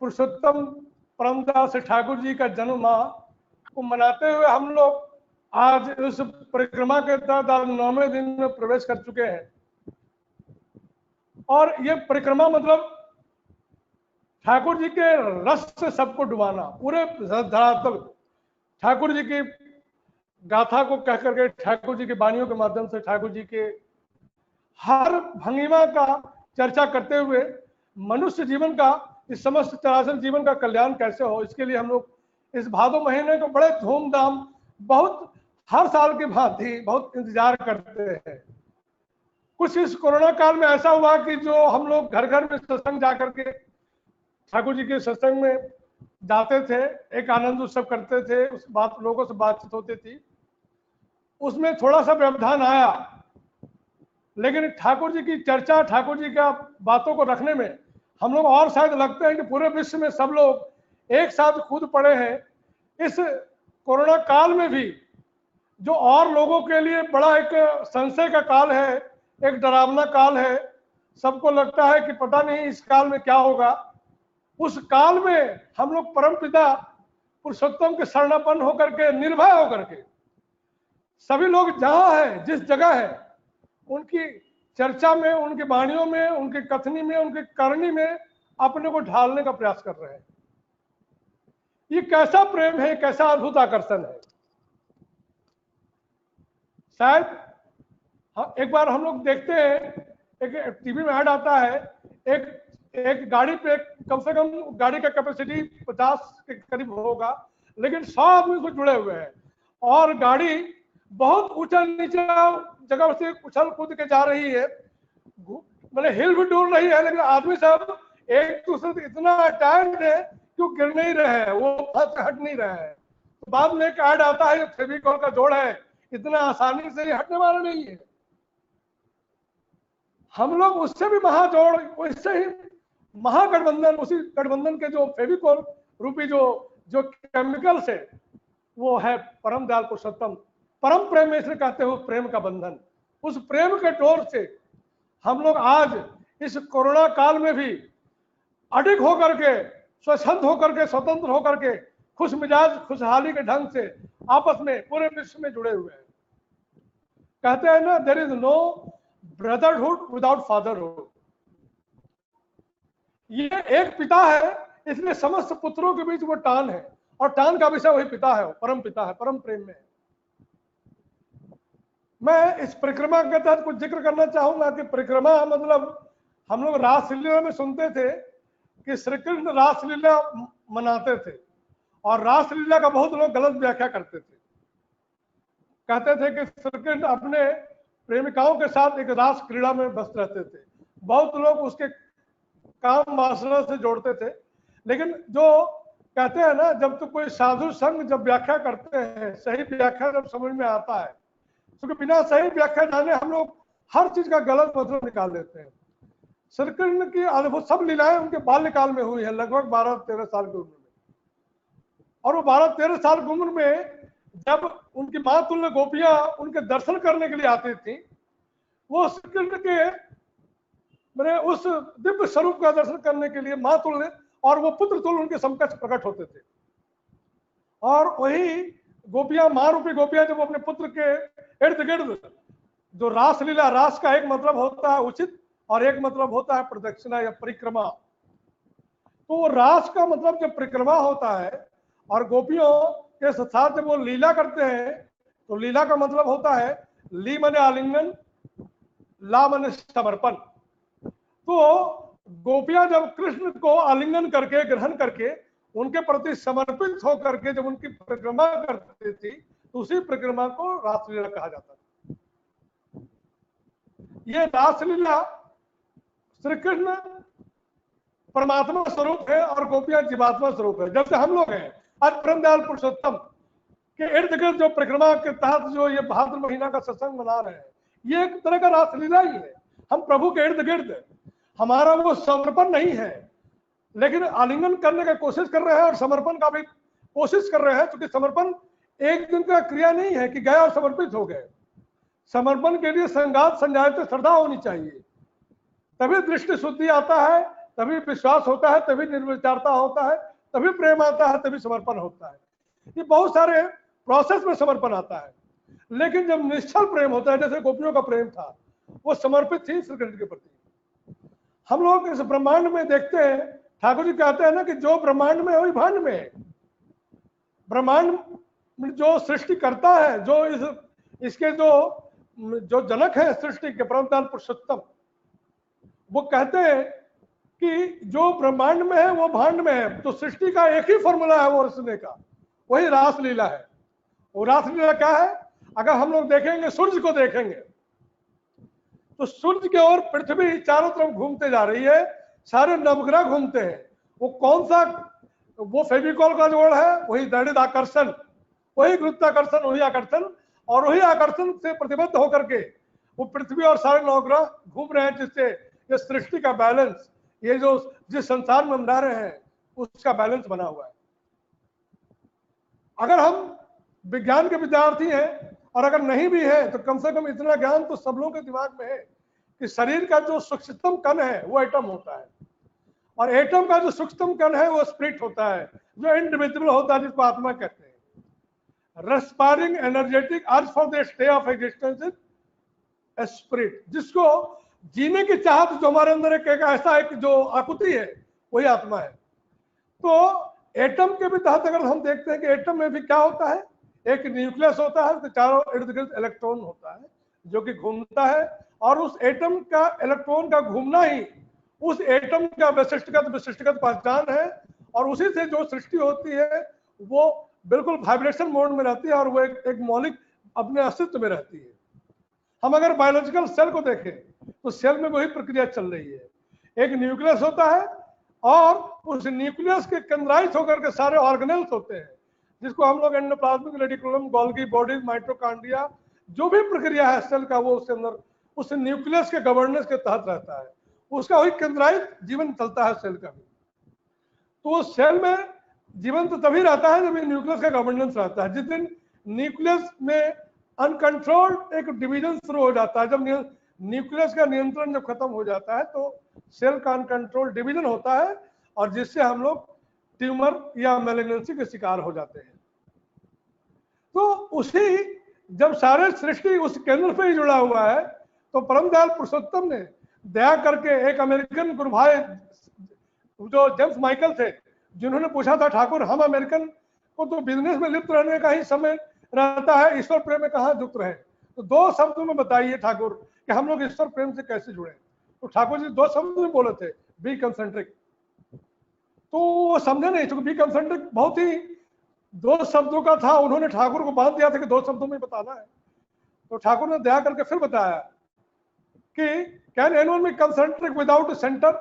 पुरुषोत्तम परमदास ठाकुर जी का जन्म माह को मनाते हुए हम लोग आज उस परिक्रमा के तहत आज 9वें दिन में प्रवेश कर चुके हैं। और ये परिक्रमा मतलब ठाकुर जी के रस से सबको डुबाना, पूरे धरातल ठाकुर जी की गाथा को कह करके, ठाकुर जी की वाणियों के माध्यम से ठाकुर जी के हर भंगिमा का चर्चा करते हुए मनुष्य जीवन का, इस समस्त चराचर जीवन का कल्याण कैसे हो, इसके लिए हम लोग इस भादो महीने को बड़े धूमधाम, बहुत हर साल की भांति बहुत इंतजार करते हैं। कुछ इस कोरोना काल में ऐसा हुआ कि जो हम लोग घर घर में सत्संग जाकर के ठाकुर जी के सत्संग में जाते थे, एक आनंद उत्सव करते थे, उस बात लोगों से बातचीत होती थी, उसमें थोड़ा सा व्यवधान आया। लेकिन ठाकुर जी की चर्चा, ठाकुर जी का बातों को रखने में हम लोग और शायद लगते हैं कि पूरे विश्व में सब लोग एक साथ कूद पड़े हैं। इस कोरोना काल में भी जो और लोगों के लिए बड़ा एक संशय का काल है, एक डरावना काल है, सबको लगता है कि पता नहीं इस काल में क्या होगा, उस काल में हम लोग परमपिता पुरुषोत्तम के शरणापन्न होकर के, निर्भय होकर के, सभी लोग जहां है, जिस जगह है, उनकी चर्चा में, उनकी वाणियों में, उनकी कथनी में, उनकी करनी में अपने को ढालने का प्रयास कर रहे हैं। ये कैसा प्रेम है, कैसा अद्भुत आकर्षण है। शायद एक बार हम लोग देखते हैं, एक टीवी में ऐड आता है, एक गाड़ी पे कम से कम गाड़ी का कैपेसिटी 50 के करीब होगा, लेकिन 100 आदमी उसमें जुड़े हुए हैं और गाड़ी बहुत ऊंचा नीचा जगह से उछल कूद के जा रही है, मतलब हिल भी डुल रही है, लेकिन आदमी सब एक दूसरे से इतना अटैच्ड है कि वो गिर नहीं रहे हैं, वो हट नहीं रहे हैं। तो बाद में एक ऐड आता है, फेविकॉल का जोड़ है, इतना आसानी से हटने वाला नहीं है। हम लोग उससे भी महाजोड़, उससे ही महागठबंधन, उसी गठबंधन के जो फेविकॉल रूपी जो केमिकल से, वो है परम दयाल पुरुषोत्तम, परम प्रेम इसलिए कहते हो, प्रेम का बंधन। उस प्रेम के डोर से हम लोग आज इस कोरोना काल में भी अडिग होकर के, स्वच्छंद होकर के, स्वतंत्र होकर के, खुश मिजाज, खुशहाली के ढंग से आपस में पूरे विश्व में जुड़े हुए हैं। कहते हैं ना, there is no brotherhood without fatherhood. ये एक पिता है, इसलिए समस्त पुत्रों के बीच वो टान है, और टान का विषय वही पिता है, परम पिता है, परम प्रेम में है। मैं इस परिक्रमा के तहत कुछ जिक्र करना चाहूंगा कि परिक्रमा मतलब हम लोग रासलीला में सुनते थे कि श्री कृष्ण रासलीला मनाते थे, और रासलीला का बहुत लोग गलत व्याख्या करते थे। कहते थे कि श्री कृष्ण अपने प्रेमिकाओं के साथ एक रास क्रीड़ा में व्यस्त रहते थे। बहुत लोग उसके काम वासना से जोड़ते थे, लेकिन जो कहते हैं ना, जब तो कोई साधु संघ जब व्याख्या करते हैं, सही व्याख्या जब समझ में आता है, क्योंकि बिना सही व्याख्या जाने हम लोग हर चीज का गलत मतलब निकाल देते हैं। श्री कृष्ण की अद्भुत सब लीलाएं उनके बाल्यकाल में हुई है, लगभग 12-13 साल की उम्र में, और वो 12-13 साल की उम्र में जब उनकी माँ तुल्य गोपियां उनके दर्शन करने के लिए आती थी, वो श्री कृष्ण के मैंने उस दिव्य स्वरूप का दर्शन करने के लिए माँ तुल्य और वो पुत्र तुल्य उनके समकक्ष प्रकट होते थे। और वही गोपियां, माँ रूपी गोपियां, जब अपने पुत्र के इर्द गिर्द, जो रासलीला, रास का एक मतलब होता है उचित और एक मतलब होता है प्रदक्षिणा या परिक्रमा, तो रास का मतलब जब परिक्रमा होता है और गोपियों के साथ जब वो लीला करते हैं, तो लीला का मतलब होता है ली मने आलिंगन, ला मने समर्पण। तो गोपियां जब कृष्ण को आलिंगन करके, ग्रहण करके, उनके प्रति समर्पित होकर के जब उनकी परिक्रमा करती थी, तो उसी परिक्रमा को रासलीला कहा जाता था। ये रासलीला श्री कृष्ण परमात्मा स्वरूप है और गोपियां जीवात्मा स्वरूप है। जब से हम लोग हैं, आज परम दयाल पुरुषोत्तम के इर्द गिर्द जो परिक्रमा के तहत जो ये भाद्र महीना का सत्संग मना रहे हैं, ये एक तरह का रासलीला ही है। हम प्रभु के इर्द गिर्द, हमारा वो समर्पण नहीं है, लेकिन आलिंगन करने की कोशिश कर रहे हैं और समर्पण का भी कोशिश कर रहे हैं, क्योंकि समर्पण एक दिन का क्रिया नहीं है कि गए और समर्पित हो गए। समर्पण के लिए संगात संजात श्रद्धा होनी चाहिए, तभी दृष्टि शुद्धि आता है, तभी विश्वास होता है, तभी निर्विचारता होता है, तभी प्रेम आता है, तभी समर्पण होता है। ये बहुत सारे प्रोसेस में समर्पण आता है। लेकिन जब निश्चल प्रेम होता है, जैसे गोपियों का प्रेम था, वो समर्पित थी श्री कृष्ण के प्रति। हम लोग इस ब्रह्मांड में देखते हैं, ठाकुर जी कहते हैं ना कि जो ब्रह्मांड में है वही भांड में है। ब्रह्मांड जो सृष्टि करता है, जो इसके जो जनक है सृष्टि के, परमपिता पुरुषोत्तम, वो कहते हैं कि जो ब्रह्मांड में है वो भांड में है। तो सृष्टि का एक ही फॉर्मूला है वो रचने का, वही रासलीला है। वो रासलीला क्या है? अगर हम लोग देखेंगे, सूर्य को देखेंगे, तो सूर्य की ओर पृथ्वी चारों तरफ घूमते जा रही है, सारे नवग्रह घूमते हैं। वो कौन सा, वो फेविकॉल का जोड़ है, वही दैनिक आकर्षण, वही गुरुत्वाकर्षण, वही आकर्षण, और वही आकर्षण से प्रतिबद्ध होकर के वो पृथ्वी और सारे नवग्रह घूम रहे हैं, जिससे ये सृष्टि का बैलेंस, ये जो जिस संसार में हम रह रहे हैं उसका बैलेंस बना हुआ है। अगर हम विज्ञान के विद्यार्थी हैं और अगर नहीं भी है तो कम से कम इतना ज्ञान तो सब लोगों के दिमाग में है कि शरीर का जो सूक्ष्मतम कण है वो एटम होता है, और एटम का जो सूक्ष्मतम कण है वो स्प्रिट होता है, जो इंडिविजुअल होता है, जिसको आत्मा कहते हैं। Respiring energetic urge for the stay of existence is spirit, जिसको जीने की चाहत जो हमारे अंदर एक ऐसा एक जो आकुति है, वही आत्मा है। तो एटम के भी तहत अगर हम देखते हैं कि एटम में भी क्या होता है, एक न्यूक्लियस होता है, तो चारों इर्द गिर्द इलेक्ट्रॉन होता है जो कि घूमता है, और उस एटम का इलेक्ट्रॉन का घूमना ही उस एटम का विशिष्टगत पहचान है, और उसी से जो सृष्टि होती है वो बिल्कुल वाइब्रेशन मोड में रहती है, और वो एक मौलिक अपने अस्तित्व में रहती है। हम अगर बायोलॉजिकल सेल को देखें तो सेल में वही प्रक्रिया चल रही है। एक न्यूक्लियस होता है, और उस न्यूक्लियस के केंद्राइज होकर के सारे ऑर्गेनेल्स होते हैं, जिसको हम लोग endoplasmic reticulum, Golgi body, mitochondria, जो भी प्रक्रिया है सेल का, वो उसके अंदर उस न्यूक्लियस के गवर्नेंस के तहत रहता है। उसका वही केंद्राइज जीवन चलता है सेल का भी। तो सेल में जीवन तो तभी रहता है जब न्यूक्लियस का गवर्नेंस रहता है। जिस दिन न्यूक्लियस में अनकंट्रोल्ड एक डिवीजन शुरू हो जाता है, जब न्यूक्लियस का नियंत्रण जब खत्म हो जाता है, तो सेल का अनकंट्रोल्ड डिवीजन होता है, और जिससे हम लोग ट्यूमर या मैलिग्नेंसी के शिकार हो जाते हैं। तो उसी जब सारे सृष्टि उस केंद्र पे ही जुड़ा हुआ है, तो परमदयाल पुरुषोत्तम ने दया करके एक अमेरिकन गुरु भाई जो जेम्स माइकल थे, जिन्होंने पूछा था ठाकुर, हम अमेरिकन को तो बिजनेस में लिप्त रहने का ही समय रहता है, ईश्वर प्रेम में कहाँ युक्त रहे। तो दो शब्दों में बताइए ठाकुर कि हम लोग ईश्वर प्रेम से कैसे जुड़े। तो ठाकुर जी दो शब्द में बोले थे, बी कंसेंट्रिक। तो वो समझे नहीं, क्योंकि बी कंसेंट्रिक बहुत ही दो शब्दों का था, उन्होंने ठाकुर को बांध दिया था कि दो शब्दों में बताना है। तो ठाकुर ने दया करके फिर बताया कि can anyone be concentric without centre.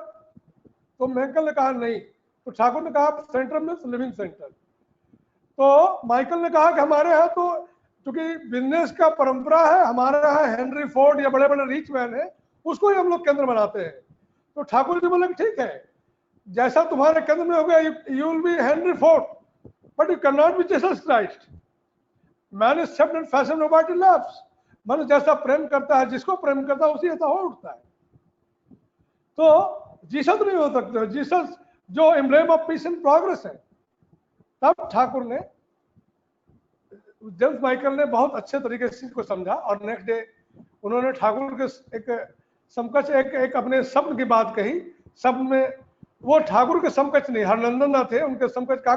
तो माइकल ने कहा नहीं। तो ठाकुर ने कहा सेंटर मीन्स लिविंग सेंटर। तो माइकल ने कहा कि हमारे यहाँ तो क्योंकि बिजनेस का परंपरा है, हमारे यहाँ हेनरी फोर्ड या बड़े बड़े रिच मैन है, उसको ही हम लोग केंद्र बनाते हैं। तो ठाकुर जी बोले ठीक है, जैसा तुम्हारे केंद्र में हो गया, you will be Henry Ford, but you can not be Jesus Christ. Man is shaped and fashion nobody loves. मन जैसा प्रेम करता है, जिसको प्रेम करता है उसी ऐसा हो उठता है। तो जीसस नहीं हो सकते। जीसस जो emblem of peace and progress है। तब ठाकुर ने, जेम्स माइकल ने बहुत अच्छे तरीके से इसको समझा, और नेक्स्ट डे उन्होंने ठाकुर के एक समकक्ष एक अपने शब्द की बात कही। शब्द में वो ठाकुर के समकक्ष नहीं, हरनंदन ना थे, उनके समकक्ष का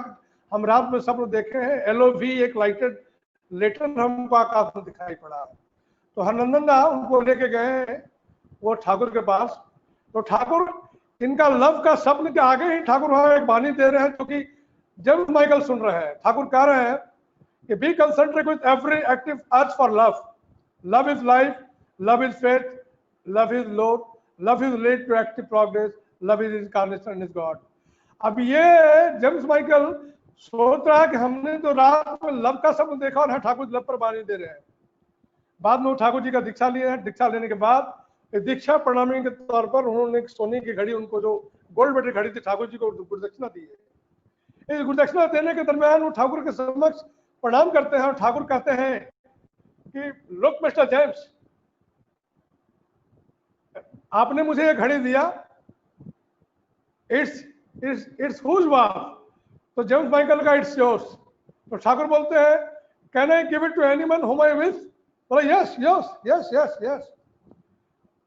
हम रात में सब लोग देखे हैं, LOV एक लाइटेड लेटर हमको आकाश में दिखाई पड़ा। तो हरनंदन ना उनको लेके गए वो ठाकुर के पास। तो ठाकुर इनका लव का शब्द के आगे ही ठाकुर वहां एक वाणी दे रहे हैं, क्योंकि जेम्स माइकल सुन रहे हैं। ठाकुर कह रहे हैं कि be concentric with every active urge for love. Love is life, love is faith, love is lord, love is lead to active progress, love is incarnation is God. अब ये जेम्स माइकल सोच रहा है कि हमने जो रात में लव का शब्द देखा और ठाकुर लव पर वाणी दे रहे हैं। बाद में वो ठाकुर जी का दीक्षा लिए हैं। दीक्षा लेने के बाद दीक्षा प्रणामी के तौर पर उन्होंने एक सोने की घड़ी, उनको जो गोल्ड मेडल घड़ी थी, ठाकुर जी को गुरुदक्षिणा दी है। इस गुरुदक्षिणा देने के दरमियान वो ठाकुर के समक्ष प्रणाम करते हैं, और ठाकुर कहते हैं कि लुक मिस्टर जेम्स, आपने मुझे ये घड़ी दिया, इट्स हुज वाज? तो जेम्स माइकल का इट्स योर्स। तो ठाकुर बोलते हैं can I give it to anyone whom I wish? बोला yes yes yes yes yes.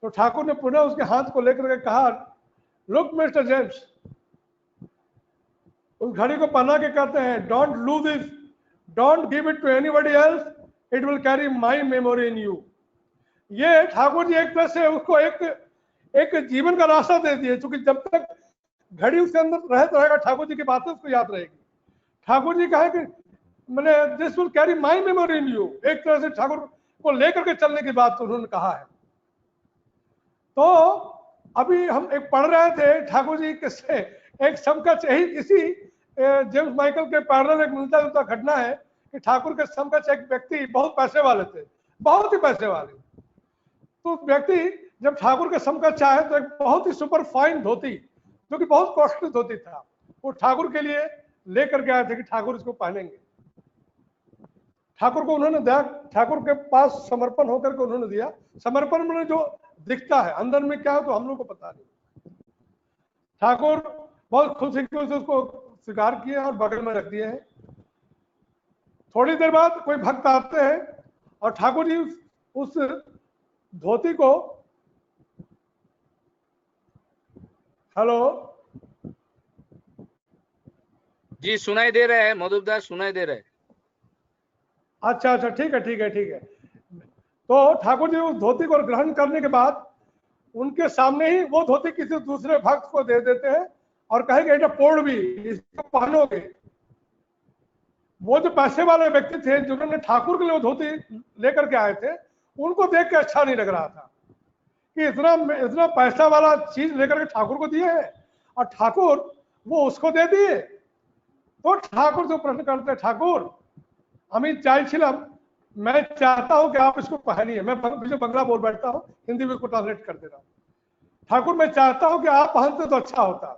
तो ठाकुर ने पुनः उसके हाथ को लेकर के कहा लुक मिस्टर जेम्स, उस घड़ी को पहना के कहते हैं don't lose it, don't give it to anybody else, it will carry my memory in you. ये ठाकुर जी एक तरह से उसको एक जीवन का रास्ता दे दिए, क्योंकि जब तक घड़ी उसके अंदर रहता रहेगा ठाकुर जी की बातें उसको याद रहेगी। ठाकुर जी कहे कि मैंने this will carry my memory in you, एक तरह से ठाकुर को लेकर के चलने की बात उन्होंने कहा है। तो अभी हम एक पढ़ रहे थे ठाकुर जी के से एक समकक्ष यही इसी जेम्स माइकल के पैरेलल एक मिलता जुलता घटना है कि ठाकुर के समकक्ष एक व्यक्ति बहुत पैसे वाले थे, बहुत ही पैसे वाले। तो व्यक्ति जब ठाकुर के समकक्ष आए तो एक बहुत ही सुपर फाइन धोती, जो कि बहुत कॉस्टली धोती था, वो ठाकुर के लिए लेकर के आए थे कि ठाकुर इसको पहनेंगे। ठाकुर को उन्होंने दिया, ठाकुर के पास समर्पण होकर के उन्होंने दिया। समर्पण में जो दिखता है अंदर में क्या है तो हम लोग को पता नहीं। ठाकुर बहुत खुशी से उसको स्वीकार किए और बगल में रख दिए हैं। थोड़ी देर बाद कोई भक्त आते हैं और ठाकुर जी उस धोती को, हेलो जी सुनाई दे रहा है मधुदास, सुनाई दे रहा है। अच्छा अच्छा ठीक है ठीक है ठीक है। तो ठाकुर जी उस धोती को ग्रहण करने के बाद उनके सामने ही वो धोती किसी दूसरे भक्त को दे देते हैं और कहेंगे এটা পড়বি, इसको पहनोगे। वो जो पैसे वाले व्यक्ति थे जिन्होंने ठाकुर के लिए धोती लेकर के आए थे, उनको देख के अच्छा नहीं लग रहा था कि इतना पैसा वाला चीज लेकर के ठाकुर को दिए हैं और ठाकुर वो उसको दे दिए। तो ठाकुर से प्रश्न करते ठाकुर আমি চাইছিলাম, मैं चाहता हूं कि आप इसको पहनिए। मैं मुझे बंगला बोल बैठता हूं, हिंदी में को ट्रांसलेट कर दे रहा हूं। ठाकुर मैं चाहता हूं कि आप पहनते तो अच्छा होता।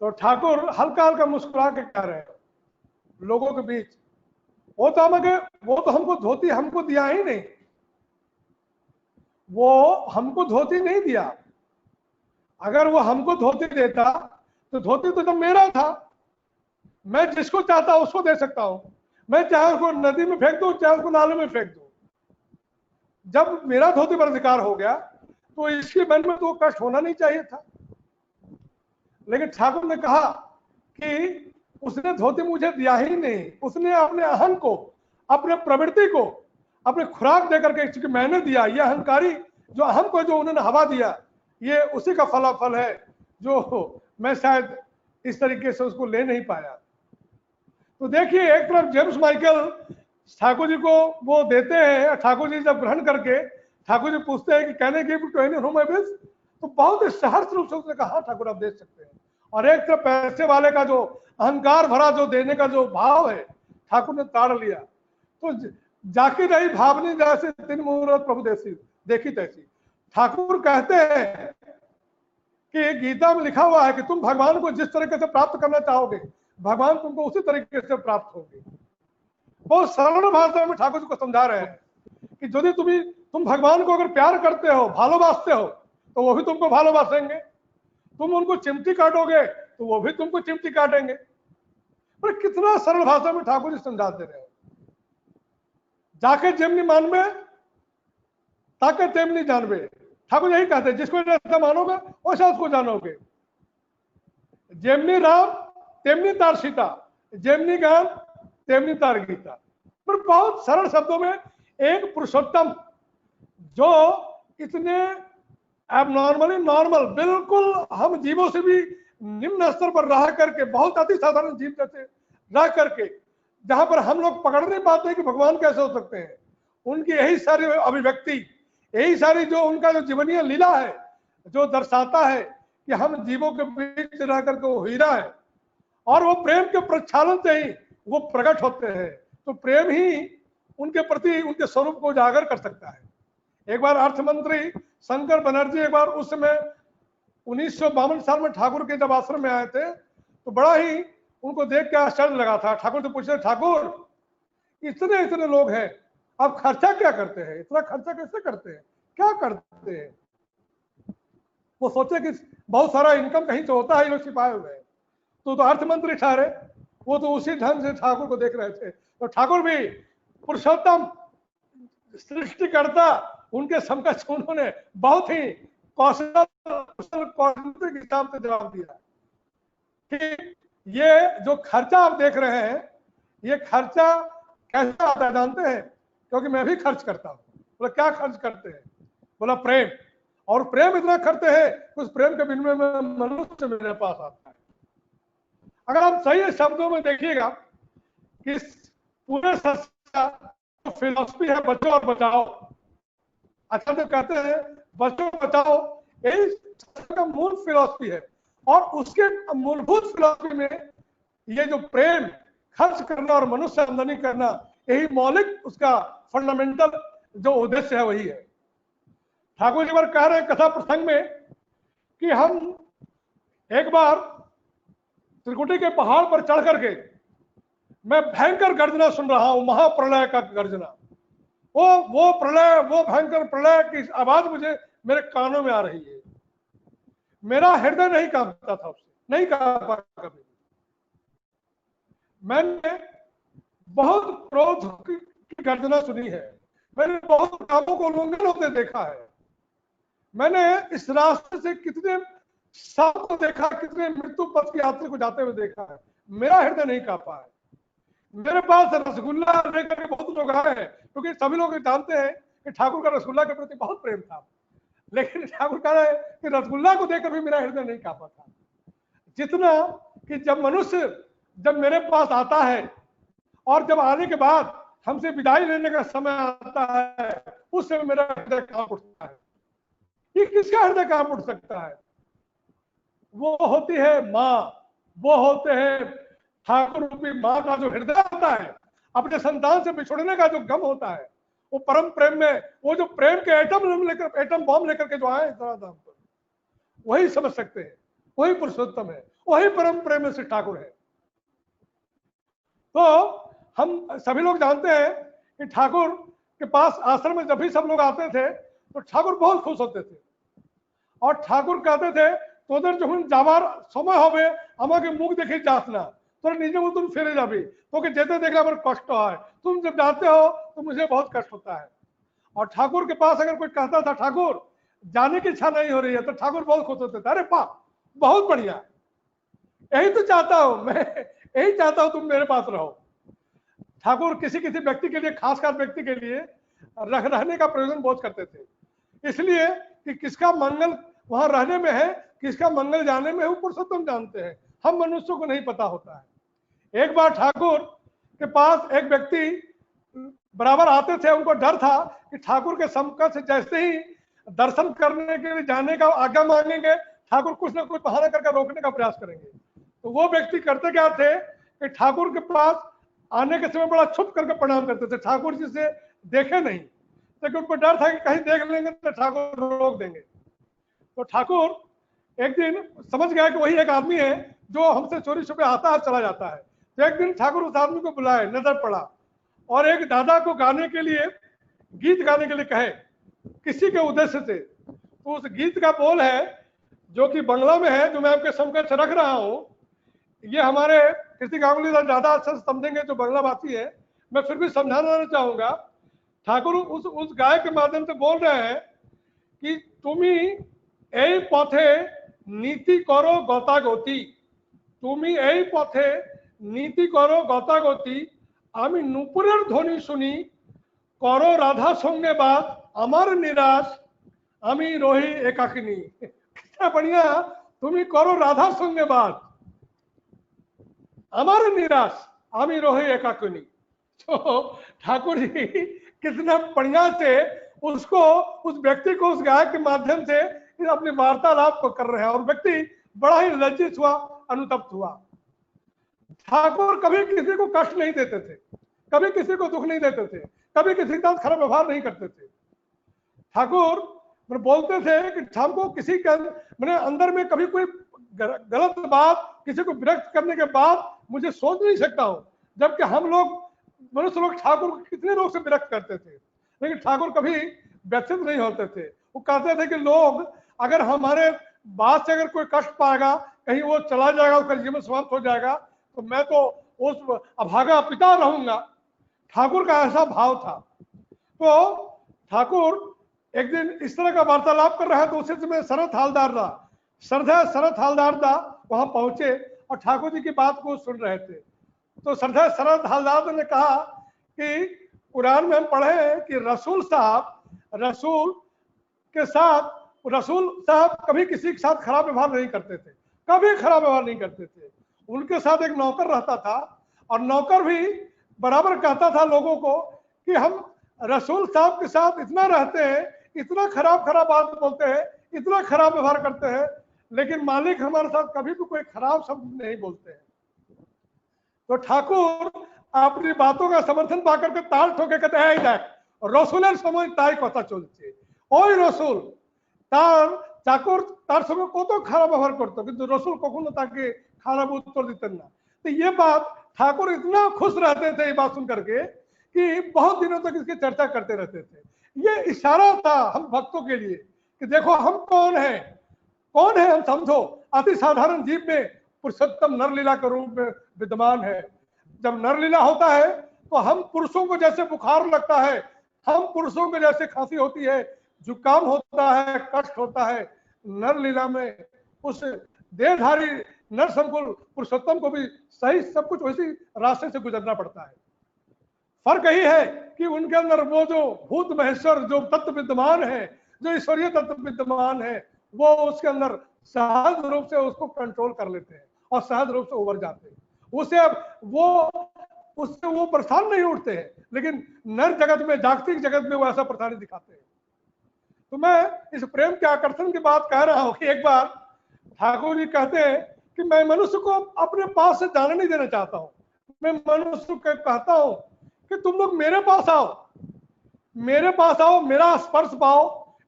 तो ठाकुर हल्का हल्का मुस्कुरा के कह रहे हैं लोगों के बीच, वो तो हमको धोती हमको दिया ही नहीं, वो हमको धोती नहीं दिया। अगर वो हमको धोती देता तो धोती तो जब मेरा था, मैं जिसको चाहता उसको दे सकता हूं। मैं चाहे उसको नदी में फेंक दूं, चाहे उसको नाले में फेंक दूं। जब मेरा धोती पर अधिकार हो गया तो इसके मन में तो कष्ट होना नहीं चाहिए था। लेकिन ठाकुर ने कहा कि उसने धोती मुझे दिया ही नहीं, उसने अपने अहम को, अपने प्रवृत्ति को, अपने खुराक देकर के, क्योंकि मैंने दिया, ये अहंकारी जो अहम को जो उन्होंने हवा दिया, ये उसी का फलाफल है जो मैं शायद इस तरीके से उसको ले नहीं पाया। तो देखिए एक तरफ जेम्स माइकल ठाकुर जी को वो देते हैं, ठाकुर जी जब ग्रहण करके ठाकुर जी पूछते हैं कि कहने गिव टू एनी हुम आई विश, तो बहुत ही सहर्ष रूप से उसने कहा ठाकुर आप दे सकते हैं। और एक तरफ पैसे वाले का जो अहंकार भरा जो देने का जो भाव है ठाकुर ने ताड़ लिया। तो जाकी रही भावनी जैसे तीन मुहूर्त प्रभु देखी तैसी। ठाकुर कहते हैं कि गीता में लिखा हुआ है कि तुम भगवान को जिस तरीके से प्राप्त करना चाहोगे भगवान तुमको उसी तरीके से प्राप्त होंगे। बहुत सरल भाषा में ठाकुर जी को समझा रहे हैं कि यदि तुम भगवान को अगर प्यार करते हो, भालोबासते हो, तो वो भी तुमको भालोबासेंगे। तुम उनको चिमटी काटोगे तो वो भी तुमको चिमटी काटेंगे। पर कितना सरल भाषा में ठाकुर जी समझा दे रहे हैं। जाके जेमनी मानवे ताके तेमनी जानवे, ठाकुर यही कहते हैं जिसको जैसा मानोगे वैसा उसको जानोगे। जेमनी राम तेमनी तार सीता, जेमनी ज्ञान तेमनी तार गीता। पर बहुत सरल शब्दों में एक पुरुषोत्तम जो इतने एबनॉर्मली नॉर्मल, बिल्कुल हम जीवों से भी निम्न स्तर पर रह करके, बहुत अति साधारण जीव जैसे रह करके, जहां पर हम लोग पकड़ नहीं पाते कि भगवान कैसे हो सकते हैं, उनकी यही सारी अभिव्यक्ति, यही सारी जो उनका जो जीवनीय लीला है जो दर्शाता है कि हम जीवों के बीच रह करके वो हीरा है और वो प्रेम के प्रक्षालन से ही वो प्रकट होते हैं। तो प्रेम ही उनके प्रति उनके स्वरूप को उजागर कर सकता है। एक बार अर्थमंत्री शंकर बनर्जी एक बार उस समय 1952 साल में ठाकुर के जब आश्रम में आए थे तो बड़ा ही उनको देख के आश्चर्य लगा था। ठाकुर से पूछे ठाकुर इतने इतने लोग हैं, आप खर्चा क्या करते हैं, इतना खर्चा कैसे करते हैं, क्या करते हैं? वो सोचे कि बहुत सारा इनकम कहीं से होता है, ये लोग छिपाए हुए हैं। तो अर्थ मंत्री ठहरे, वो तो उसी ढंग से ठाकुर को देख रहे थे। तो ठाकुर भी पुरुषोत्तम सृष्टिकर्ता, उनके समकक्ष उन्होंने बहुत ही कौशल के हिसाब से जवाब दिया कि ये जो खर्चा आप देख रहे हैं, ये खर्चा कैसे आता है जानते हैं? क्योंकि मैं भी खर्च करता हूँ। बोला क्या खर्च करते हैं? बोला प्रेम। और प्रेम इतना करते हैं, उस प्रेम के बिना में मनुष्य मेरे पास आता है। अगर आप सही शब्दों में देखिएगा कि पूरे फिलॉसफी है बचो और बचाओ। अच्छा तो कहते हैं बचो बचाओ, यही का मूल फिलॉसफी है। और उसके मूलभूत फिलॉसफी में ये जो प्रेम, खर्च करना और मनुष्य आमदनी करना, यही मौलिक उसका फंडामेंटल जो उद्देश्य है वही है। ठाकुर जी बार कह रहे हैं कथा प्रसंग में कि हम एक बार त्रिकुटी के पहाड़ पर चढ़ करके मैं भयंकर गर्जना सुन रहा हूं, महाप्रलय का गर्जना। वो प्रलय, वो भयंकर प्रलय की आवाज मुझे मेरे कानों में आ रही है। मेरा हृदय नहीं कांपता था उससे, नहीं कांपा कभी। मैंने बहुत क्रोध की गर्जना सुनी है, मैंने बहुत कामों को उल्लंघन होते देखा है, मैंने इस रास्ते से कितने सबको देखा, कितने मृत्यु पथ की यात्री को जाते हुए देखा है। मेरा हृदय नहीं कांपा है। मेरे पास रसगुल्ला लेकर के बहुत लोग आए हैं, क्योंकि सभी लोग जानते हैं कि ठाकुर का रसगुल्ला के प्रति बहुत प्रेम था। लेकिन ठाकुर कह रहे हैं कि रसगुल्ला को देखकर भी मेरा हृदय नहीं कांपा था। जितना कि जब मनुष्य जब मेरे पास आता है और जब आने के बाद हमसे विदाई लेने का समय आता है, उस समय मेरा हृदय कांप उठता है। ये किसका हृदय कांप उठ सकता है? वो होती है माँ, वो होते हैं ठाकुर रूपी माँ का जो हृदय होता है, अपने संतान से बिछुड़ने का जो गम होता है, वो परम प्रेम में, वो जो प्रेम के एटम बॉम्ब लेकर के जो आए धराधाम पर, वही समझ सकते हैं, वही पुरुषोत्तम है, वही परम प्रेम से ठाकुर है। तो हम सभी लोग जानते हैं कि ठाकुर के पास आश्रम में जब भी सब लोग आते थे तो ठाकुर बहुत खुश होते थे। और ठाकुर कहते थे তোদের যখন যাবার সময় হবে আমাকে মুখ দেখে যাস না, তোরা নিজের মতন ফিরে যাবি, তোকে যেতে দেখলে আমার कष्ट है, तुम जब जाते हो तो मुझे बहुत कष्ट होता है। और ठाकुर के पास अगर कोई कहता था ठाकुर जाने की इच्छा नहीं हो रही है, तो ठाकुर बहुत खुश होते थे, अरे वाह बहुत बढ़िया, यही तो चाहता हूं मैं, यही चाहता हूं तुम मेरे पास रहो। ठाकुर किसी किसी व्यक्ति के लिए, खासकर व्यक्ति के लिए रहने का प्रयोजन बहुत करते थे, इसलिए कि किसका मंगल वहां रहने में है, किसका मंगल जाने में है, वो पुरुषोत्तम जानते हैं, हम मनुष्यों को नहीं पता होता है। एक बार ठाकुर के पास एक व्यक्ति बराबर आते थे, उनको डर था कि ठाकुर के समकक्ष जैसे ही दर्शन करने के लिए जाने का आज्ञा मांगेंगे, ठाकुर कुछ ना कुछ बहाना करके रोकने का प्रयास करेंगे। तो वो व्यक्ति करते क्या थे कि ठाकुर के पास आने के समय बड़ा छुप करके प्रणाम करते थे, ठाकुर जी से देखे नहीं, लेकिन उनको डर था कि कहीं देख लेंगे तो ठाकुर रोक देंगे। तो ठाकुर एक दिन समझ गया कि वही एक आदमी है जो हमसे चोरी छुपे आता है चला जाता है। तो एक दिन ठाकुर उस आदमी को बुलाए, नजर पड़ा और एक दादा को गाने के लिए, गीत गाने के लिए कहे किसी के उद्देश्य से। तो उस गीत का बोल है जो कि बंगला में है, जो मैं आपके समकक्ष रख रहा हूं। ये हमारे कृति गांगुली ज्यादा अच्छा समझेंगे जो बंगला भाषी है, मैं फिर भी समझाना चाहूंगा। ठाकुर उस गाय के माध्यम से बोल रहे हैं कि तुमी এই পথে নীতি করো গতাগতি, তুমি এই পথে নীতি করো গতাগতি, আমি নুপুরের ধ্বনি শুনি, করো রাধা সঙ্গে বাস, আমার নিরাশ আমি রহি একাকিনী। कितना बढ़िया, তুমি করো রাধার সঙ্গে বাস, আমার নিরাশ আমি রহি একাকিনী। तो ठाकुर जी कितना बढ़िया से उसको, उस व्यक्ति को उस गाय के माध्यम से अपनी वार्तालाप को कर रहे हैं, और व्यक्ति बड़ा ही लज्जित हुआ, अनुतप्त हुआ। ठाकुर कभी किसी को कष्ट नहीं देते थे, कभी किसी को दुख नहीं देते थे, कभी किसी के साथ खराब व्यवहार नहीं करते थे। ठाकुर बोलते थे कि हमको किसी के मैंने अंदर में कभी कोई गलत बात किसी को विरक्त करने के बाद मुझे सोच नहीं सकता हूं, जबकि हम लोग मनुष्य लोग ठाकुर को कितने लोग से विरक्त करते थे, लेकिन ठाकुर कभी व्यथित नहीं होते थे। वो कहते थे कि लोग अगर हमारे बाद से अगर कोई कष्ट पाएगा, कहीं वो चला जाएगा, उसका जीवन समाप्त हो जाएगा, तो मैं तो उस अभागा पिता रहूंगा। ठाकुर का ऐसा भाव था। तो ठाकुर एक दिन इस तरह का वार्तालाप कर रहा है, तो उसी समय शरद हालदार वहां पहुंचे और ठाकुर जी की बात को सुन रहे थे। तो शरद हालदार ने कहा कि कुरान में हम पढ़े हैं कि रसूल साहब कभी किसी के साथ खराब व्यवहार नहीं करते थे, कभी खराब व्यवहार नहीं करते थे। उनके साथ एक नौकर रहता था और नौकर भी बराबर कहता था लोगों को कि हम रसूल साहब के साथ इतना रहते हैं, इतना खराब बात बोलते हैं, इतना खराब व्यवहार करते हैं, लेकिन मालिक हमारे साथ कभी भी कोई खराब शब्द नहीं बोलते हैं। तो ठाकुर अपनी बातों का समर्थन पाकर के ताल ठोके कहते हैं, देख रसूलेर समय ताई कथा चलছে, ওই রসুল তার সঙ্গে কত খারাপ ব্যবহার করতো, কিন্তু রসুল কখনো তাকে খারাপ उत्तर দিতেন না। तो ये बात ठाकुर इतना खुश रहते थे ये बात सुन करके कि बहुत दिनों तक इसकी चर्चा करते रहते थे। ये इशारा था हम भक्तों के लिए कि देखो हम कौन है हम समझो। अति साधारण जीव में पुरुषोत्तम नरलीला के रूप में विद्यमान है। जब नरलीला होता है तो हम पुरुषों को जैसे बुखार लगता है, हम पुरुषों को जैसे खांसी होती है, जुकाम होता है, कष्ट होता है, नरलीला में उस देहधारी नरसंकुल पुरुषोत्तम को भी सही सब कुछ वैसी रास्ते से गुजरना पड़ता है। फर्क यही है कि उनके अंदर वो जो भूत महेश्वर जो तत्व विद्यमान है, जो ईश्वरीय तत्व विद्यमान है, वो उसके अंदर सहज रूप से उसको कंट्रोल कर लेते हैं और सहज रूप से उबर जाते हैं। उससे वो परेशान नहीं उठते हैं, लेकिन नर जगत में, जागतिक जगत में वो ऐसा परेशानी दिखाते हैं। तो मैं इस प्रेम के आकर्षण की बात कह रहा हूं कि एक बार ठाकुर जी कहते हैं कि मैं मनुष्य को अपने पास से जाने नहीं देना चाहता हूं। मैं मनुष्य को कहता हूं कि तुम लोग मेरे पास आओ, मेरा स्पर्श पाओ,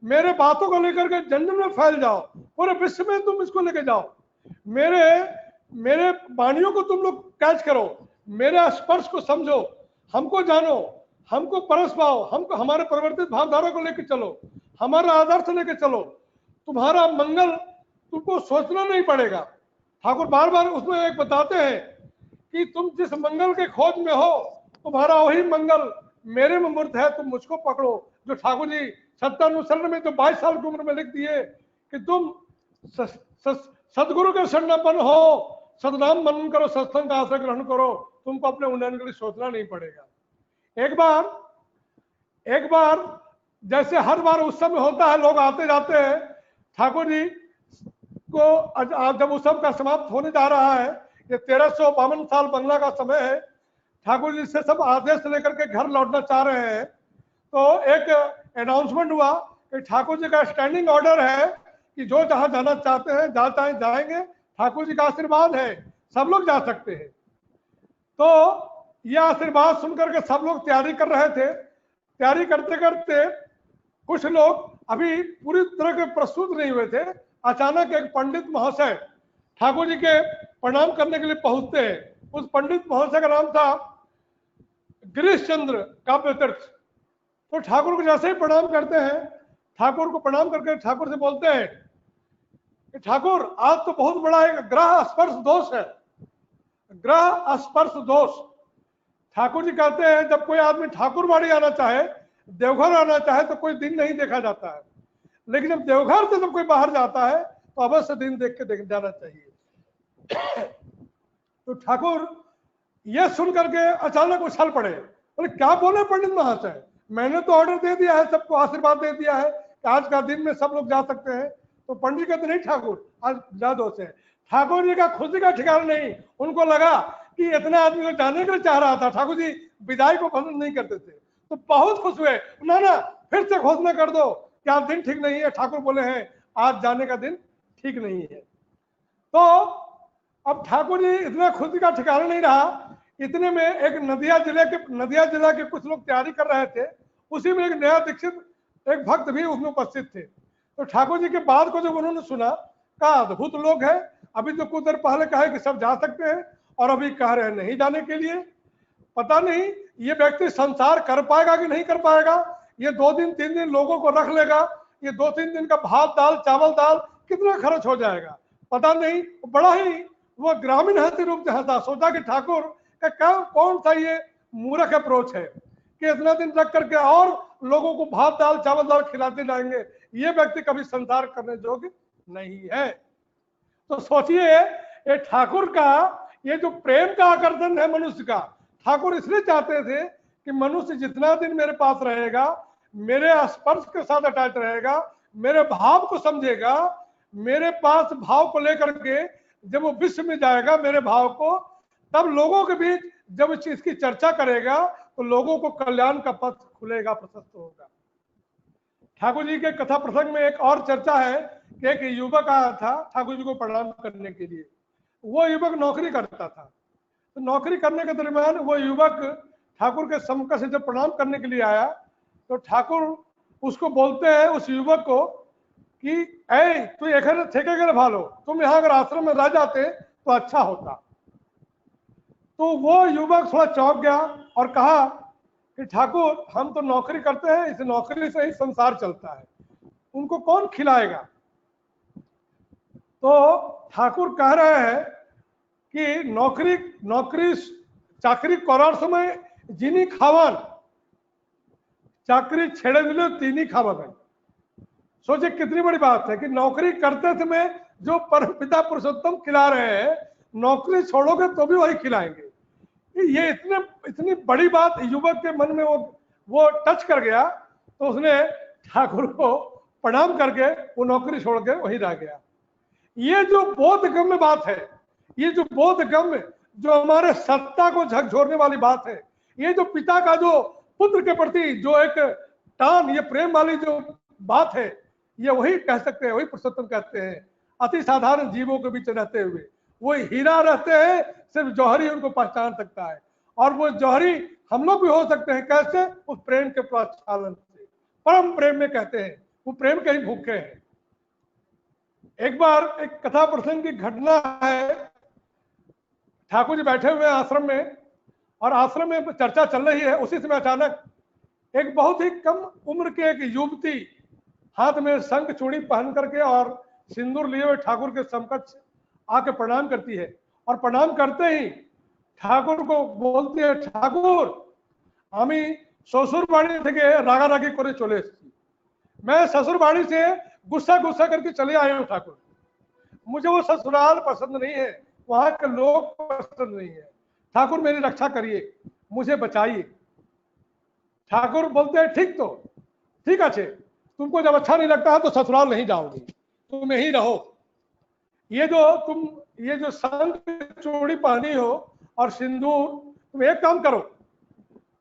मेरे बातों को लेकर के जन में फैल जाओ, पूरे विश्व में तुम इसको लेके जाओ, मेरे वाणियों को तुम लोग कैच करो, मेरे स्पर्श को समझो, हमको जानो, हमको परस पाओ, हमको हमारे परिवर्तित भावधारा को लेकर चलो, हमारा आदर्श लेकर चलो, तुम्हारा मंगल तुमको सोचना नहीं पड़ेगा। ठाकुर बार बार उसमें एक बताते हैं कि तुम जिस मंगल के खोज में हो, तुम्हारा वही मंगल मेरे में मूर्त है, तुम मुझको पकड़ो। जो ठाकुर जी सत्यानुसरण में जो 22 साल की उम्र में लिख दिए कि तुम सदगुरु के शरणापन्न हो, सदनाम मनन करो, सत्संग का आश्रय ग्रहण करो, तुमको अपने उन्नयन के लिए सोचना नहीं पड़ेगा। एक बार जैसे हर बार उस समय होता है, लोग आते जाते हैं, ठाकुर जी को जब उत्सव का समाप्त होने जा रहा है, ये 1352 साल बंगला का समय है, ठाकुर जी से सब आदेश लेकर के घर लौटना चाह रहे हैं, तो एक अनाउंसमेंट हुआ कि ठाकुर जी का स्टैंडिंग ऑर्डर है कि जो जहां जाना चाहते हैं जहां चाहे जाएंगे, ठाकुर जी का आशीर्वाद है, सब लोग जा सकते हैं। तो यह आशीर्वाद सुनकर के सब लोग तैयारी कर रहे थे। तैयारी करते करते कुछ लोग अभी पूरी तरह के प्रस्तुत नहीं हुए थे। अचानक एक पंडित महोदय ठाकुर जी के प्रणाम करने के लिए पहुंचते हैं। उस पंडित महोदय का नाम था गिरीश चंद्र काव्य तीर्थ। तो ठाकुर को जैसे ही प्रणाम करते हैं, ठाकुर को प्रणाम करके ठाकुर से बोलते हैं कि ठाकुर आज तो बहुत बड़ा एक ग्रह स्पर्श दोष है, ग्रह स्पर्श दोष। ठाकुर जी कहते हैं जब कोई आदमी ठाकुरबाड़ी आना चाहे, देवघर आना चाहे, तो कोई दिन नहीं देखा जाता है, लेकिन जब देवघर से जब कोई बाहर जाता है तो अवश्य दिन देख के जाना चाहिए। तो ठाकुर यह सुन करके अचानक उछल पड़े, बोले क्या बोले पंडित महाशय, मैंने तो ऑर्डर दे दिया है, सबको आशीर्वाद दे दिया है कि आज का दिन में सब लोग जा सकते हैं। तो पंडित कहते नहीं ठाकुर आज जादू से। ठाकुर जी का खुशी का ठिकाना नहीं, उनको लगा कि इतना आदमी को जाने के लिए चाह रहा था, ठाकुर जी विदाई को पसंद नहीं करते थे, तो बहुत खुश हुए। ना फिर से घोषणा कर दो कि आज दिन ठीक नहीं है। ठाकुर बोले हैं आज जाने का दिन ठीक नहीं है। तो अब ठाकुर जी इतना खुशी का ठिकाना नहीं रहा। इतने में एक नदिया जिला के कुछ लोग तैयारी कर रहे थे, उसी में एक नया दीक्षित एक भक्त भी उसमें उपस्थित थे। तो ठाकुर जी के बाद को जब उन्होंने सुना, कहा अद्भुत लोग हैं, अभी तो कुछ देर पहले कहा कि सब जा सकते हैं और अभी कह रहे हैं नहीं जाने के लिए। पता नहीं ये व्यक्ति संसार कर पाएगा कि नहीं कर पाएगा, ये 2 दिन 3 दिन लोगों को रख लेगा, ये 2-3 दिन का भात दाल चावल दाल कितना खर्च हो जाएगा पता नहीं। बड़ा ही वो ग्रामीण हंसी रूप से हंसा, सोचा कि ठाकुर का कौन सा ये मूर्ख अप्रोच है कि इतना दिन रख करके और लोगों को भात दाल चावल दाल खिलाते जाएंगे, ये व्यक्ति कभी संसार करने योग्य नहीं है। तो सोचिए ये ठाकुर का ये जो प्रेम का आकर्षण है मनुष्य का, ठाकुर इसलिए चाहते थे कि मनुष्य जितना दिन मेरे पास रहेगा, मेरे स्पर्श के साथ अटैच रहेगा, मेरे भाव को समझेगा, मेरे पास भाव को लेकर के जब वो विश्व में जाएगा मेरे भाव को, तब लोगों के बीच जब इस चीज की चर्चा करेगा तो लोगों को कल्याण का पथ खुलेगा, प्रशस्त होगा। ठाकुर जी के कथा प्रसंग में एक और चर्चा है कि एक युवक आया था ठाकुर जी को प्रणाम करने के लिए। वो युवक नौकरी करता था, तो नौकरी करने के दरमियान वो युवक ठाकुर के समकक्ष से जब प्रणाम करने के लिए आया तो ठाकुर उसको बोलते हैं उस युवक को कि ऐ तू एखर ठेके के भालो, तुम यहाँ अगर आश्रम में रह जाते तो अच्छा होता। तो वो युवक थोड़ा चौंक गया और कहा कि ठाकुर हम तो नौकरी करते हैं, इस नौकरी से ही संसार चलता है, उनको कौन खिलाएगा। तो ठाकुर कह रहे हैं कि नौकरी नौकरी चाकरी करार समय जिनी खावन, चाकरी छेड़े दिले तीनी खावन। सोचिए कितनी बड़ी बात है कि नौकरी करते समय जो परम पिता पुरुषोत्तम खिला रहे हैं, नौकरी छोड़ोगे तो भी वही खिलाएंगे। ये इतनी बड़ी बात युवक के मन में वो टच कर गया, तो उसने ठाकुर को प्रणाम करके वो नौकरी छोड़ के वहीं रह गया। ये जो बोधगम्य बात है, ये जो बोधगम्य जो हमारे सत्ता को झकझोरने वाली बात है, ये जो पिता का जो पुत्र के प्रति जो एक टान, ये प्रेम वाली जो बात है, ये वही कह सकते हैं, वही पुरुषोत्तम कहते हैं। अति साधारण जीवों के बीच रहते हुए वो हीरा रहते हैं, सिर्फ जौहरी उनको पहचान सकता है। और वो जौहरी हम लोग भी हो सकते हैं, कैसे? उस प्रेम के प्रचालन से, परम प्रेम में कहते हैं, वो प्रेम के ही भूखे हैं। एक बार एक कथा प्रसंग की घटना है, ठाकुर जी बैठे हुए आश्रम में और आश्रम में चर्चा चल रही है। उसी समय अचानक एक बहुत ही कम उम्र की एक युवती हाथ में शंख चूड़ी पहन करके और सिंदूर लिए हुए ठाकुर के समकक्ष आके प्रणाम करती है। और प्रणाम करते ही ठाकुर को बोलती है, ठाकुर আমি শ্বশুর বাড়ি থেকে রাগারাগি করে চলে এসেছি, मैं ससुर बाड़ी से गुस्सा गुस्सा करके चले आए हूँ ठाकुर, मुझे वो ससुराल पसंद नहीं है, वहां के लोग पसंद नहीं है, ठाकुर मेरी रक्षा करिए, मुझे बचाइए। ठाकुर बोलते हैं ठीक, तो ठीक है, तुमको जब अच्छा नहीं लगता है तो ससुराल नहीं जाओगी, तुम यहीं रहो। ये जो शंख चूड़ी पहनी हो और सिंदूर, तुम एक काम करो,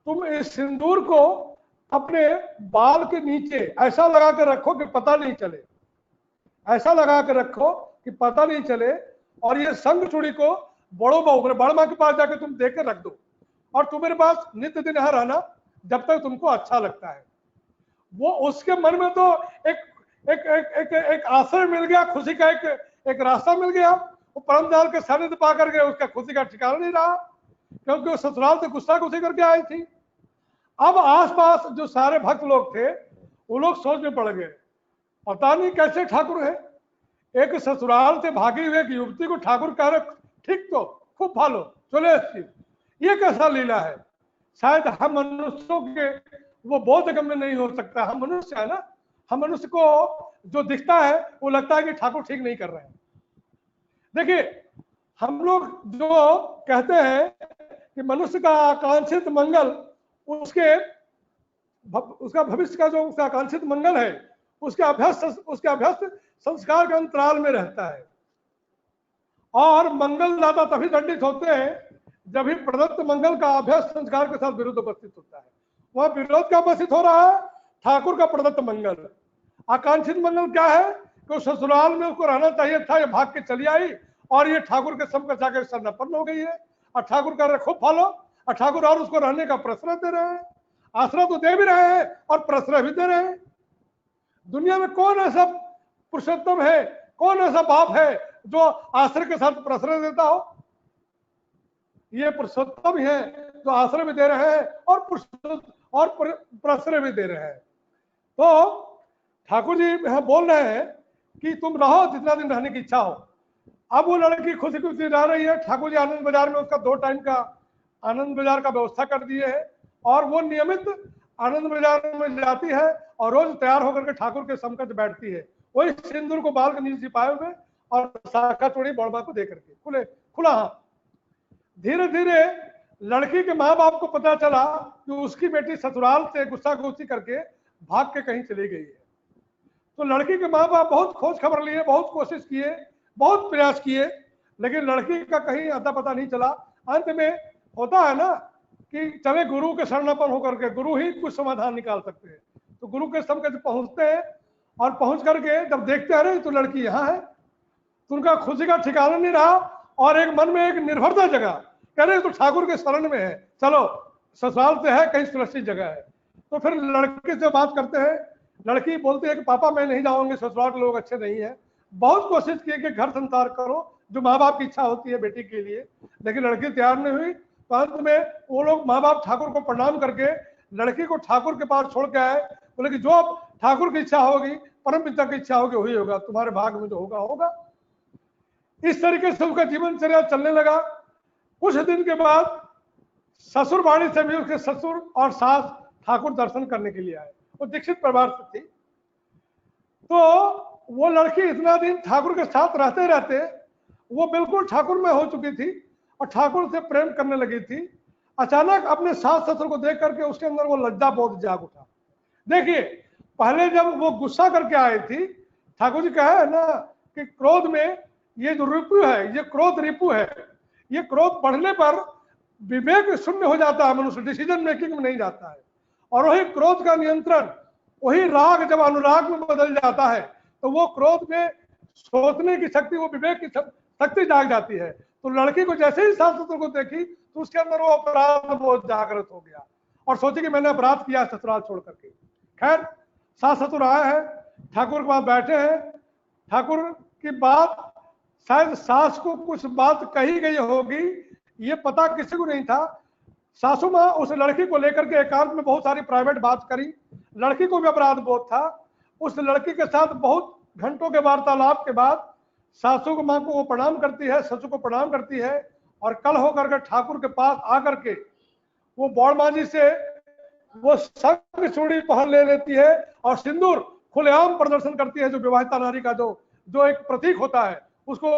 तुम इस सिंदूर को अपने बाल के नीचे ऐसा लगा कर रखो कि पता नहीं चले, ऐसा लगा कर रखो कि पता नहीं चले। और ये शंख चूड़ी को बड़ माँ के पास जाकर तुम देख कर रख दो, और तुम्हारे पास नित्य दिन यहाँ रहना जब तक तुमको अच्छा लगता है। वो उसके मन में तो एक आश्रय मिल गया, खुशी का एक रास्ता मिल गया। वो परमदाल के सानिध्य पा करके उसका खुशी का ठिकाना नहीं रहा, क्योंकि वो ससुराल से गुस्सा गुस्सी करके आई थी। अब आसपास जो सारे भक्त लोग थे वो लोग सोच में पड़ गए, पता नहीं कैसे ठाकुर है, एक ससुराल से भागी हुई एक युवती को ठाकुर कह रहे ठीक, तो खूब भालो चले, ये कैसा लीला है। शायद हम मनुष्यों के वो बोधगम्य नहीं हो सकता। हम मनुष्य है ना, हम मनुष्य को जो दिखता है वो लगता है कि ठाकुर ठीक नहीं कर रहे हैं। देखिए हम लोग जो कहते हैं कि मनुष्य का आकांक्षित मंगल, उसका भविष्य का जो उसका आकांक्षित मंगल है, उसके अभ्यस्त संस्कार के अंतराल में रहता है। और मंगल दाता तभी दंडित होते हैं जब भी प्रदत्त मंगल का अभ्यस्त संस्कार के साथ विरुद्ध उपस्थित होता है। वह विरोध का उपस्थित हो रहा है ठाकुर का प्रदत्त मंगल। आकांक्षित मंगल क्या है कि ससुराल में उसको रहना चाहिए था, ये भाग के चली आई और ये ठाकुर के समकक्ष आकर शरणापन्न हो गई है। और ठाकुर कह रहे खूब फॉलो, और ठाकुर और उसको रहने का प्रश्रय दे रहे हैं, आश्रय तो दे भी रहे हैं और प्रश्रय भी दे रहे हैं। दुनिया में कौन ऐसा पुरुषोत्तम है, कौन ऐसा बाप है जो आश्रय के साथ प्रश्रय देता हो? ये पुरुषोत्तम ही है जो आश्रय भी दे रहे हैं और प्रश्रय भी दे रहे हैं। तो ठाकुर जी यहाँ बोल रहे हैं कि तुम रहो जितना दिन रहने की इच्छा हो। अब वो लड़की खुशी खुशी रह रही है। ठाकुर जी आनंद बाजार में उसका 2 टाइम का आनंद बाजार का व्यवस्था कर दिए है और वो नियमित आनंद बाजार में जाती है और रोज तैयार होकर के ठाकुर के समकक्ष बैठती है, वही सिंदूर को बाल के नीचे छिपाए हुए और शाखा चूड़ी बड़बा को देकर के खुला हाथ। धीरे धीरे लड़की के माँ बाप को पता चला कि उसकी बेटी ससुराल से गुस्सा गुस्सी करके भाग के कहीं चली गई है। तो लड़की के माँ बाप बहुत खोज खबर लिए, बहुत कोशिश किए, बहुत प्रयास किए, लेकिन लड़की का कहीं अता पता नहीं चला। अंत में होता है ना कि चले गुरु के शरणापन्न होकर के, गुरु ही कुछ समाधान निकाल सकते हैं। तो गुरु के समकक्ष पहुंचते हैं और पहुंच करके जब देखते हैं अरे तो लड़की यहाँ है, तो उनका खुशी का ठिकाना नहीं रहा और एक मन में एक निर्भरता जगा, कह रहे तो ठाकुर के शरण में है, चलो ससुराल से है, कहीं सुरक्षित जगह है। तो फिर लड़के से बात करते हैं, लड़की बोलती है कि पापा मैं नहीं जाऊंगी, ससुराल के लोग अच्छे नहीं है। बहुत कोशिश की कि घर संसार करो, जो माँ बाप की इच्छा होती है बेटी के लिए, लेकिन लड़की तैयार नहीं हुई। तो अंत में वो लोग माँ बाप ठाकुर को प्रणाम करके लड़की को ठाकुर के पास छोड़ के आए। बोले कि जो ठाकुर की इच्छा होगी, परम पिता की इच्छा होगी वही होगा, तुम्हारे भाग में जो होगा होगा। इस तरीके से उनका जीवनचर्या चलने लगा। कुछ दिन के बाद ससुर बाड़ी से भी उसके ससुर और सास ठाकुर दर्शन करने के लिए आए। वो दीक्षित परिवार से थी। तो वो लड़की इतना दिन ठाकुर के साथ रहते रहते वो बिल्कुल ठाकुर में हो चुकी थी और ठाकुर से प्रेम करने लगी थी। अचानक अपने सास ससुर को देख करके उसके अंदर वो लज्जा बोध जाग उठा। देखिए पहले जब वो गुस्सा करके आई थी, ठाकुर जी कहा है ना कि क्रोध में ये जो रिपु है, ये क्रोध रिपु है, ये क्रोध बढ़ने पर विवेक शून्य हो जाता है, मनुष्य डिसीजन मेकिंग में नहीं जाता है। और वही क्रोध का नियंत्रण, वही राग जब अनुराग में बदल जाता है तो वो क्रोध में सोचने की शक्ति, वो विवेक की शक्ति जाग जाती है। तो लड़की को जैसे ही सास ससुर को देखी तो उसके अंदर वो अपराध बहुत जागृत हो गया और सोची कि मैंने अपराध किया ससुराल छोड़ करके। खैर सास ससुर आए हैं, ठाकुर के पास बैठे हैं। ठाकुर की बात शायद सास को कुछ बात कही गई होगी, ये पता किसी को नहीं था। सासू माँ उस लड़की को लेकर के एकांत में बहुत सारी प्राइवेट बात करी। लड़की को भी अपराध बोध था। उस लड़की के साथ बहुत घंटों के वार्तालाप के बाद सासू को माँ को वो प्रणाम करती है, ससुर को प्रणाम करती है और कल होकर के ठाकुर के पास आकर के वो बौड़ जी से वो संग चूड़ी पहन ले लेती है और सिंदूर खुलेआम प्रदर्शन करती है। जो विवाहिता नारी का जो एक प्रतीक होता है, उसको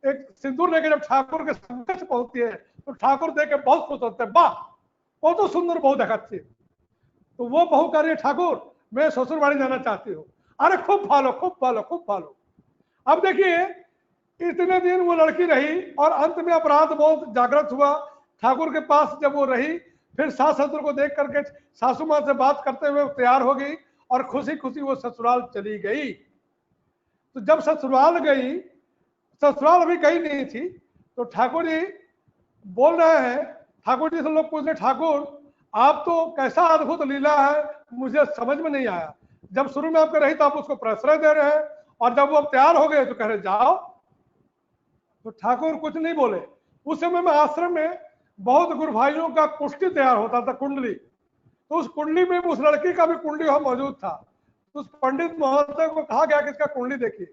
एक सिंदूर लेके जब ठाकुर के समक्ष पहुंचती है तो ठाकुर देख के बहुत खुश होते हैं, वाह वो तो सुंदर बहुत अच्छी। तो वो बहू कह रही है ठाकुर मैं ससुर बाड़ी जाना चाहती हूँ। अरे खूब भालो खूब भालो खूब भालो। अब देखिए इतने दिन वो लड़की रही और अंत में अपराध बोध जागृत हुआ। ठाकुर के पास जब वो रही, फिर सास ससुर को देख करके सासू माँ से बात करते हुए तैयार हो गई और खुशी खुशी वो ससुराल चली गई। तो जब ससुराल गई, ससुराल अभी गई नहीं थी, तो ठाकुर जी बोल रहे हैं, ठाकुर जी से लोग पूछ रहे ठाकुर आप तो कैसा अद्भुत लीला है, मुझे समझ में नहीं आया। जब शुरू में आपके रही तो आप उसको प्रश्रय दे रहे हैं और जब वो अब तैयार हो गए तो कह रहे जाओ। तो ठाकुर कुछ नहीं बोले। उस समय में आश्रम में बहुत गुरु भाइयों का कुंडली तैयार होता था, कुंडली। तो उस कुंडली में उस लड़की का भी कुंडली वहां मौजूद था। तो उस पंडित महोदय को कहा गया कि इसका कुंडली देखिए।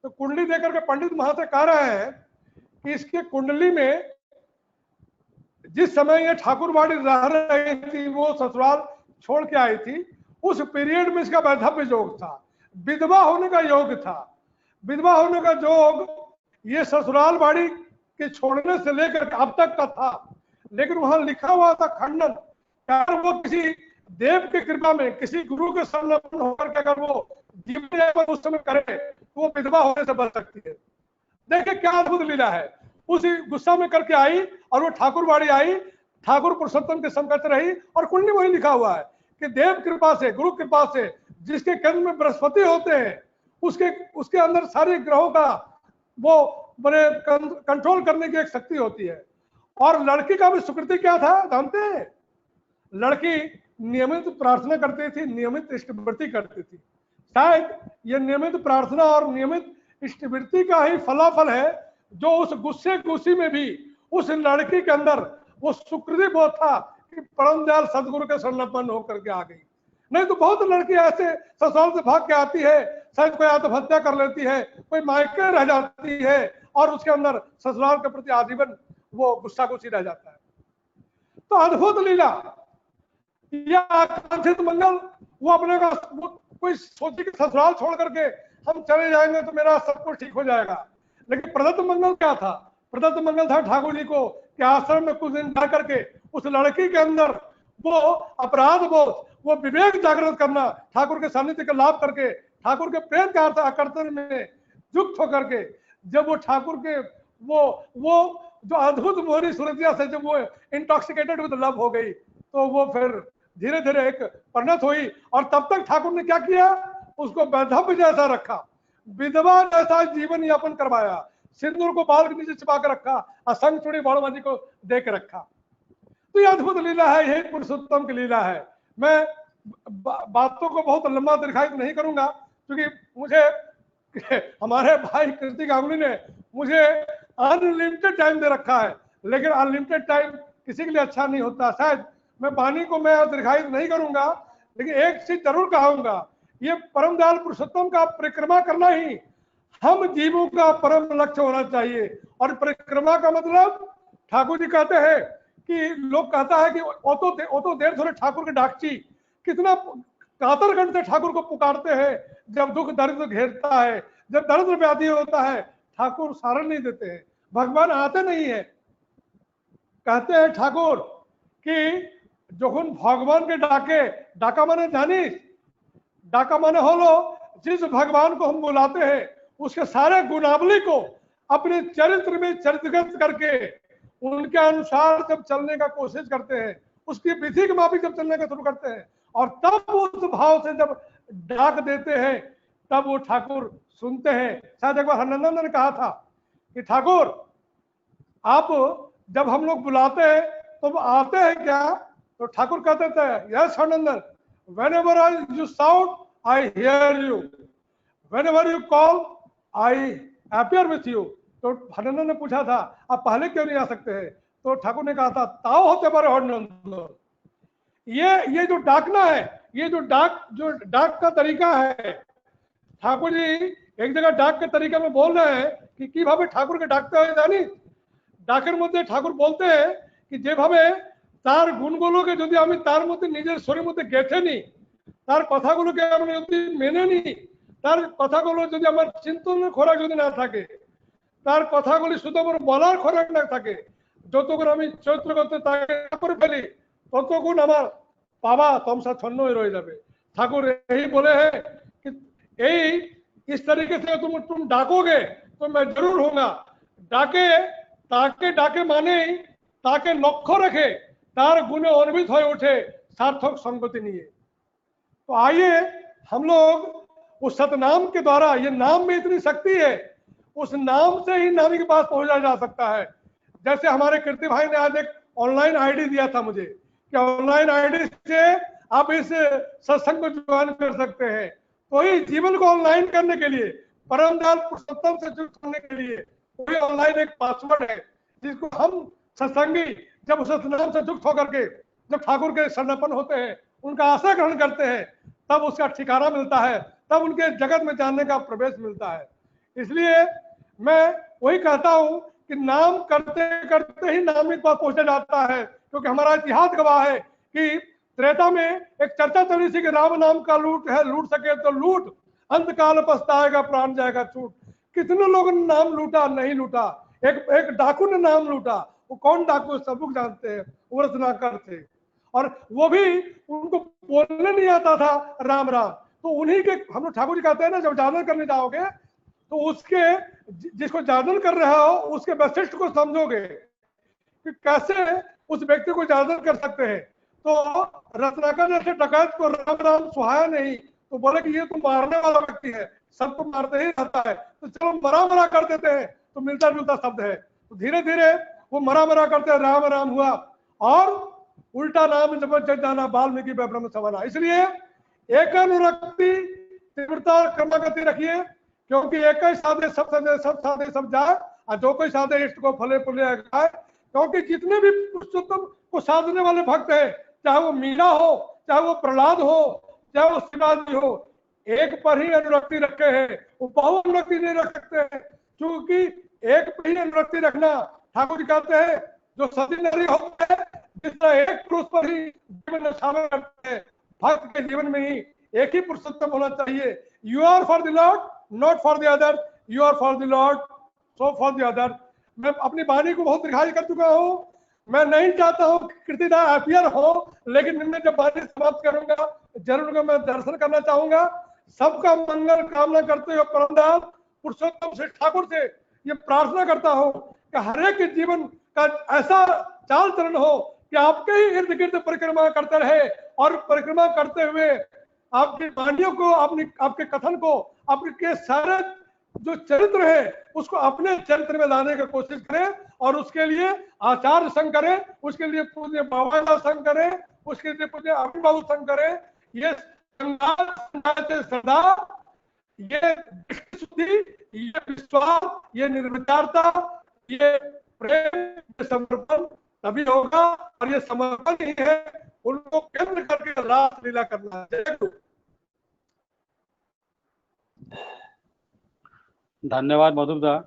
तो कुंडली देकर के पंडित महोदय कह रहे हैं कि इसके कुंडली में जिस समय ये ठाकुरबाड़ी रह रही थी, वो ससुराल छोड़ के आई थी, उस पीरियड में इसका वैधव्य योग था, विधवा होने का योग था। विधवा होने का योग ये ससुराल बाड़ी के छोड़ने से लेकर अब तक का था। लेकिन वहां लिखा हुआ था खंडन, अगर वो किसी देव की कृपा में, किसी गुरु के संलग्न होकर के अगर वो जीवन उस समय करे तो वो विधवा होने से बच सकती है। देखिए क्या अद्भुत लीला है। उसी गुस्सा में करके आई और वो ठाकुरबाड़ी आई, ठाकुर पुरुषोत्तम के समकक्ष रही और कुंडली वही लिखा हुआ है कि देव कृपा से, गुरु कृपा से, जिसके केंद्र में बृहस्पति होते हैं, उसके अंदर सारे ग्रहों का वो बड़े कंट्रोल करने की एक शक्ति होती है। और लड़की का भी सुकृति क्या था जानते हैं? लड़की नियमित प्रार्थना करती थी, नियमित इष्टवृत्ति करती थी। शायद ये नियमित प्रार्थना और नियमित इष्टवृत्ति का ही फलाफल है जो उस गुस्से गुस्सी में भी उस लड़की के अंदर वो सुकृति बोध था कि परम दयाल सदगुरु के शरणापन्न होकर के आ गई। नहीं तो बहुत लड़की ऐसे ससुराल से भाग के आती है, शायद कोई आत्महत्या कर लेती है, कोई मायके रह जाती है और उसके अंदर ससुराल के प्रति आजीवन वो गुस्सा गुस्सी रह जाता है। तो अद्भुत लीला या आकांक्षित मंगल, वो अपने का कोई सोचे कि ससुराल छोड़ करके हम चले जाएंगे तो मेरा सब कुछ ठीक हो जाएगा। लेकिन प्रदत्त मंगल क्या था? प्रदत्त मंगल था ठाकुर जी को कि आश्रम में कुछ दिन रह करके उस लड़की के अंदर वो अपराध बोध, वो विवेक जागृत करना, ठाकुर के सानिध्य का लाभ करके, ठाकुर के प्रेम का आकर्षण में युक्त होकर के जब वो ठाकुर के वो जो अद्भुत मोहनी सूरतिया से जब वो इंटॉक्सिकेटेड विद लव हो गई, तो वो फिर धीरे धीरे एक परिणत हुई। और तब तक ठाकुर ने क्या किया? उसको वैधव्य जैसा रखा, विधवा जैसा जीवन यापन करवाया, सिंदूर को बाल के नीचे छिपा के रखा, असंग चूड़ी बाणों को दे के रखा। तो ये अद्भुत लीला है, यही पुरुषोत्तम की लीला है। मैं बातों को बहुत लंबा दीर्घायित नहीं करूंगा, क्योंकि मुझे हमारे भाई कृति गांगुली ने मुझे अनलिमिटेड टाइम दे रखा है, लेकिन अनलिमिटेड टाइम किसी के लिए अच्छा नहीं होता। शायद मैं वाणी को मैं दीर्घायित नहीं करूंगा, लेकिन एक चीज जरूर कहूंगा, ये परम दयाल पुरुषोत्तम का परिक्रमा करना ही हम जीवों का परम लक्ष्य होना चाहिए। और परिक्रमा का मतलब ठाकुर जी कहते हैं कि लोग कहता है कि ओ तो देर थोड़े ठाकुर के डाकची, कितना कातर से ठाकुर को पुकारते हैं। जब दुख दर्द घेरता है, जब दर्द व्याधि होता है, ठाकुर सारण नहीं देते हैं, भगवान आते नहीं है। कहते हैं ठाकुर कि যখন भगवान के डाके, डाका माने जानिस, डाका माने होलो, जिस भगवान को हम बुलाते हैं उसके सारे गुणावली को अपने चरित्र में चरित्रगत करके उनके अनुसार जब चलने का कोशिश करते हैं, उसकी विधि के माफिक जब चलने का शुरू करते हैं, और तब उस भाव से जब डाक देते हैं, तब वो ठाकुर सुनते हैं। शायद एक बार हरनंदन ने कहा था कि ठाकुर आप जब हम लोग बुलाते हैं तो आते हैं क्या? तो ठाकुर कहते थे, yes Harnandan, whenever you shout I hear you, whenever you call I appear with you। तो हरनंदन ने पूछा था आप पहले क्यों नहीं आ सकते हैं? तो ठाकुर ने कहा था ताओ होते बारे हरनंदन, ये जो डाकना है, ये जो डाक का तरीका है, ठाकुर जी एक जगह डाक के तरीके में बोल रहे हैं कि কিভাবে ठाकुर के डाकते हैं জানি? ডাকের মধ্যে ঠাকুর বলতে हैं कि যেভাবে তার গুণগুলোকে যদি আমি তার মধ্যে নিজের শরীরের মধ্যে গেঁথে নিই, তার কথাগুলোকে আমি যদি মেনে নিই, তার কথাগুলো যদি আমার চিন্তনের খোরাক যদি না থাকে, তার কথাগুলি শুধু আমার বলার খোরাক না থাকে, যতক্ষণ আমি চরিত্র করতে তাকে করে ফেলি, ততক্ষণ আমার পাওয়া তমসা ছন্ন হয়ে রয়ে যাবে। ठाकुर यही बोले हैं कि यही इस तरीके से तुम डाकोगे तो मैं जरूर होऊंगा। डाके ताके डाके माने ताके लक्ष्य रखे, तार गुणे अन्वित हो उठे सार्थक संगति निये। तो आइए हम लोग उस सतनाम के द्वारा, ये नाम में इतनी शक्ति है, उस नाम से ही नामी के पास पहुंचा जा सकता है। जैसे हमारे कीर्ति भाई ने आज एक ऑनलाइन आईडी दिया था मुझे कि ऑनलाइन आईडी से आप इस सत्संग को ज्वाइन कर सकते हैं। तो ही जीवन को ऑनलाइन करने के लिए, परम दयाल पुरुषोत्तम से जुड़ करने के लिए कोई ऑनलाइन एक पासवर्ड है जिसको हम सत्संगी जब उस नाम से युक्त होकर के जब ठाकुर के शरणापन होते हैं, उनका आश्रय ग्रहण करते हैं, तब उसका ठिकाना मिलता है, तब उनके जगत में जानने का प्रवेश मिलता है। इसलिए मैं वही कहता हूं कि नाम करते करते ही नामित पास पहुंचा जाता है, क्योंकि हमारा इतिहास गवाह है कि त्रेता में एक चर्चा चली थी कि राम नाम का लूट है, लूट सके तो लूट, अंत काल पछताएगा प्राण जाएगा छूट। कितने लोगों ने नाम लूटा, नहीं लूटा। एक डाकू ने नाम लूटा, वो कौन डाकू सब लोग जानते हैं, वो रत्नाकर थे, और वो भी उनको बोलने नहीं आता था राम राम। तो उन्हीं के हम लोग ठाकुर जी कहते हैं ना, जब जादन करने जाओगे तो उसके जिसको जादन कर रहे हो उसके वैशिष्ट को समझोगे कि कैसे उस व्यक्ति को जादन कर सकते हैं। तो रत्नाकर जैसे डकैत को राम राम सुहाया नहीं, तो बोले कि ये तो मारने वाला व्यक्ति है, सब तो मारते ही रहता है, तो चलो मरा मरा कर देते हैं, तो मिलता जुलता शब्द है। तो धीरे धीरे वो मरा मरा करते राम राम हुआ, और उल्टा नाम जब जाना वाल्मीकि ब्रह्म समाना। इसलिए एक अनुरक्ति तीव्रता और क्रमागति रखिए, क्योंकि एक ही साधे सब साधे सब जाए, और जो कोई साधे इष्ट को फले फूले गाए। क्योंकि जितने भी पुरुषोत्तम को साधने वाले भक्त हैं, चाहे वो मीरा हो, चाहे वो प्रहलाद हो, चाहे वो शिवाजी हो, एक पर ही अनुरक्ति रखे हैं, वो बहु अनुरक्ति नहीं रख सकते हैं, क्योंकि एक पर ही अनुरक्ति रखना, ठाकुर जी कहते हैं जो सती नारी होता है जिस तरह एक पुरुष पर ही जीवन शामिल करते हैं, भक्त के जीवन में ही एक ही पुरुषोत्तम होना चाहिए। You are for the lord, not for the other, you are for the lord, so for the other. मैं अपनी वाणी को बहुत दीर्घायु कर चुका हूँ, मैं नहीं चाहता हूँ कृतिदा अपियर हो, लेकिन मैं जब वाणी समाप्त करूंगा जरूर मैं दर्शन करना चाहूंगा। सबका मंगल कामना करते हुए परमदास पुरुषोत्तम श्री ठाकुर से ये प्रार्थना करता हूँ कि हर एक के जीवन का ऐसा चाल चलन हो कि आपके ही इर्द गिर्द परिक्रमा करते रहे, और परिक्रमा करते हुए आपकी वाणियों को, अपनी आपके कथन को, आपके सारे जो चरित्र है उसको अपने चरित्र में लाने की कोशिश करें, और उसके लिए आचार्य संग करें, उसके लिए पूज्य बाबा संग करें, उसके लिए पूज्य अभिभाव संग करें। ये श्रद्धा, ये शुद्धि, ये विश्वास, ये निर्विचारता, ये प्रेम, ये समर्पण तभी होगा, और ये समर्पण ही है उनको केंद्र करके रास लीला करना है। धन्यवाद मधुदा।